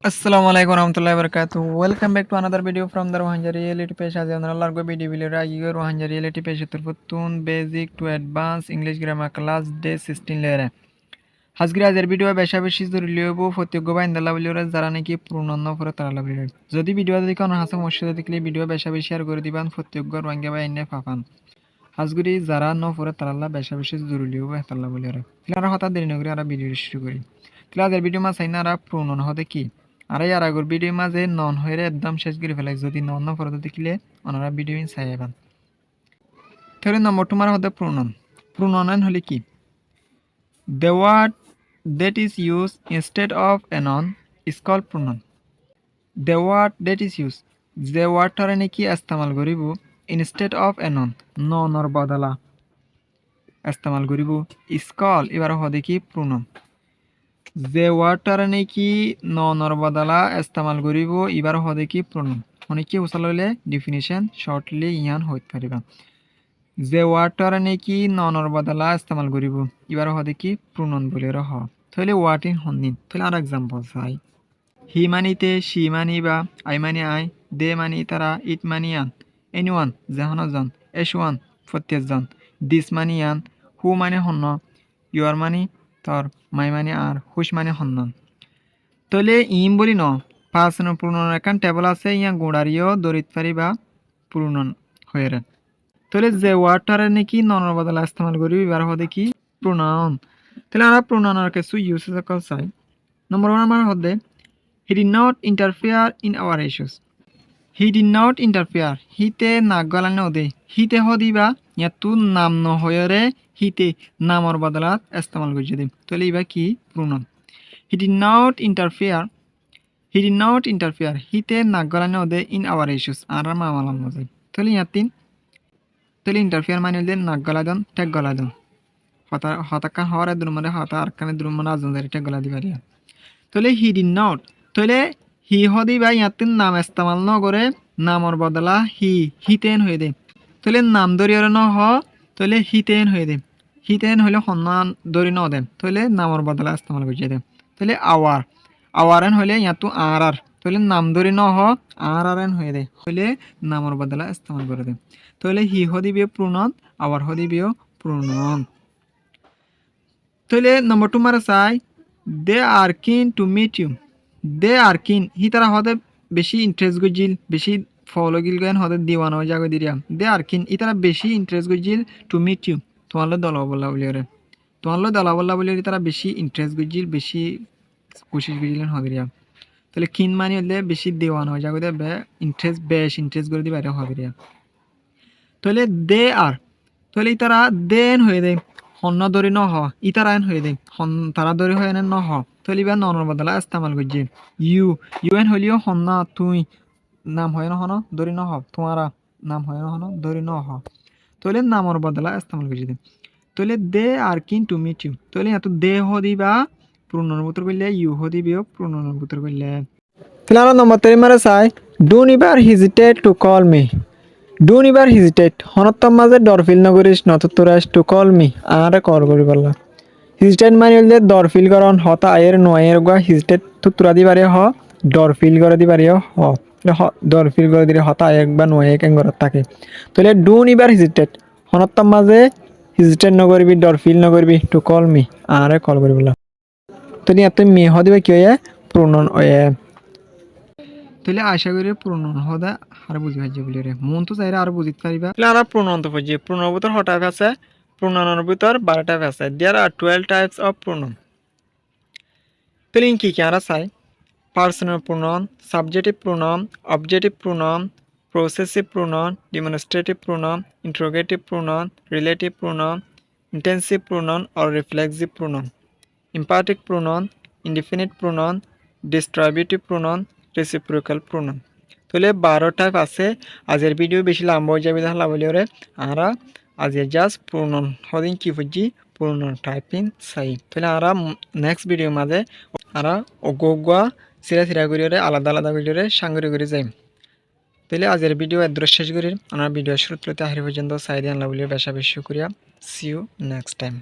Assalamu alaikum warahmatullahi wabarakatuh. Welcome back to another video from the Rohingya Reality Page. As you know, video video ragi Rohingya Reality Page turputun basic to advanced English grammar class day 16 lere. আজকের video বেশি জরুরি লইব প্রত্যেক বাইন্দা লাভলিওরা যারা নাকি পূর্ণান্ন করে তারা লাভলিও যদি ভিডিও দেখে কোনো হাসা মসজিদে দেখলে ভিডিও বেশি শেয়ার করে দিবেন প্রত্যেক রোহিঙ্গা বাই এনে পাপান আজগুরি যারা ন করে তারা বেশি জরুরি লইব তারা লাভলিওরা তারা হঠাৎ দেরি নগরে আর ভিডিও শুরু করি তাহলে ভিডিও মা চাই না আর পূর্ণন হতে কি আর এই আগর ভিডিও মাঝে নন হয়ে একদম শেষ করে ফেলাই যদি নন ফরতে দেখলে ওনারা ভিডিও চাই এবার তাহলে নম্বর তোমার হতে প্রণয়ন হলে কি the word that is used instead of a noun is called pronoun the word that is used যে ওয়ার্ডটারে নাকি ইস্তেমাল করিব instead of a noun ননর বদলা ইস্তেমাল করিব is called এবার হতে কি pronoun যে ওয়ার্ডটারে নাকি ননর বদলা ইস্তেমাল করিব এবার হতে কি pronoun মানে কি উসাল হইলে ডেফিনিশন শর্টলি ইয়ান হইতে পারিবা যে ওয়ার্ডটারে নাকি ননর বদলা ইস্তেমাল করিব এবার হতে কি pronoun বলে রহ তাহলে ওয়ার্ড ইন হন্নিন তাহলে আর एग्जांपल চাই হি মানিতে শি মানিবা আই মানি আই দে মানি তারা ইট মানি আন এনিওয়ান যেহনজন এশওয়ান প্রত্যেকজন দিস মানি আন হু মানে হন্ন ইউর মানি তর মাই মানে আর হুশ মানে হন্নন তাহলে ইম বলি ন পাঁচন প্রণয়ন একান টেবল আছে ইয়া গোড়ারিও দরিত পারিবা প্রণয়ন হয়ে তাহলে যে ওয়ার্ডটারে নাকি ননর বদলা ইস্তেমাল করি এবার হতে কি প্রণয়ন তাহলে আমরা প্রণয়নের কিছু ইউসেজ সকল চাই নম্বর 1 আমার হতে he did not interfere in our issues he did not interfere হিতে নাক গলানে ওদে হিতে হদিবা ইয়াতু নাম ন হয়রে হিতে নামর বদলাত ইস্তেমাল করি যদি তাহলে ইবা কি প্রণয়ন he did not interfere হিতে নাক গলানে ওদে in our issues আর মামালাম মজে তাহলে ইয়াতিন তাহলে ইন্টারফিয়ার মানে হলে নাক গলাদন টেক গলাদন হতাকা হওয়ার দুর্মানে হতা আর কানে দুর্মানে আজন টেক গলা দিবারিয়া তাহলে হি ডিড নট তাহলে হি হদি বা ইয়াতিন নাম ইস্তেমাল ন করে নামর বদলা হিতেন হয়ে দে তাহলে নাম দরিয়র ন হ তাহলে হিতেন হয়ে দে হিতেন হইলে সন্মান দরি ন দে তাহলে নামর বদলা ইস্তেমাল করে দে তাহলে আওয়ারেন হইলে ইয়াতু আর তাহলে নাম দরি ন হ আর হয়ে দে হইলে নামর বদলা ইস্তেমাল করে দে তাহলে হি হদিবে প্রণয়ন আওয়ার হদিবে প্রণয়ন তাহলে নম্বর 2 মারা চাই দে আর কিন টু মিট ইউ দে আর কিন হি তারা হতে বেশি ইন্টারেস্ট গজিল বেশি ফলো গিল গান হতে দিওয়ানো জাগো দিরিয়া দে আর কিন ই তারা বেশি ইন্টারেস্ট গজিল টু মিট ইউ তোমার দল বলা বলি রে তোমার দল বলা বলি তারা বেশি ইন্টারেস্ট গজিল বেশি কোশিশ গজিলেন হদিরিয়া তাহলে কিন মানে হলে বেশি দিওয়ানো জাগো দে ইন্টারেস্ট বেশি ইন্টারেস্ট করে দিবারে হদিরিয়া তাহলে দে আর তাহলে তারা দেন হয়ে দেয় হন্য দরি ন হ ইতারা এন হয়ে দেয় তারা দরি হয়ে ন হ তাহলে এবার ননর বদলা ইস্তেমাল করছে ইউ এন হলিও হন্য তুই নাম হয় না হন দরি ন হ তোমারা নাম হয় না হন দরি ন হ তাহলে নামর বদলা ইস্তেমাল করছে তাহলে দে আর কিন টু মিট ইউ তাহলে এত দে হদিবা পুনর্বুতর করলে ইউ হদিবিও পুনর্বুতর করলে তাহলে আমরা নম্বর 3 মারে চাই don't ever hesitate to call me don't ever hesitate হনত্তম মাঝে ডর ফিল নকরিস নতুরাস টু কল মি আরে কল করি বললা হেজিটেট মানে হলে ডর ফিল করন হতা আয়ের নয়ের গা হেজিটেট তুতুরা দিবারে হ ডর ফিল করে দিবারে হ ডর ফিল করে দিলে হতা আয়েক বা নয় এক ঘরত থাকে তাহলে ডোন্ট এভার হেজিটেট হনত্তম মাঝে হেজিটেট নকরিবি ডর ফিল নকরিবি টু কল মি আরে কল করি বললা তাহলে এত মি হ দিবে কি হয় প্রণয়ন হয় তাহলে আশা করি প্রণয়ন হদা আর বুঝি পাইছে বলি রে মন তো চাইরা আর বুঝিতে পারিবা তাহলে আর প্রণয়ন তো পাইছে প্রণয়ন ভিতর হটা আছে প্রণয়নের ভিতর 12টা আছে দেয়ার আর 12 টাইপস অফ প্রণয়ন তাহলে কি কি আর চাই পার্সোনাল প্রণয়ন সাবজেক্টিভ প্রণয়ন অবজেক্টিভ প্রণয়ন প্রসেসিভ প্রণয়ন ডেমনস্ট্রেটিভ প্রণয়ন ইন্টারোগেটিভ প্রণয়ন রিলেটিভ প্রণয়ন ইন্টেন্সিভ প্রণয়ন আর রিফ্লেক্সিভ প্রণয়ন ইম্পারেটিভ প্রণয়ন ইনডিফিনিট প্রণয়ন ডিস্ট্রিবিউটিভ প্রণয়ন রেসিপ্রোকাল প্রণয়ন তাহলে 12 টাইপ আছে আজের ভিডিও বেশি লম্বা হয়ে যাবে তাহলে বলি ওরে আমরা আজের জাস্ট প্রণয়ন হদিন কি বুঝি প্রণয়ন টাইপিং চাই তাহলে আমরা নেক্সট ভিডিও মাঝে আমরা অগোগা সিরা করি ওরে আলাদা আলাদা করি ওরে সাঙ্গরি করে যাই তাহলে আজের ভিডিও এদ্র শেষ করি আমরা ভিডিও শুরুতে হারি পর্যন্ত চাই দিয়ে আল্লাহ বলি বেশা বেশি করিয়া সি ইউ নেক্সট টাইম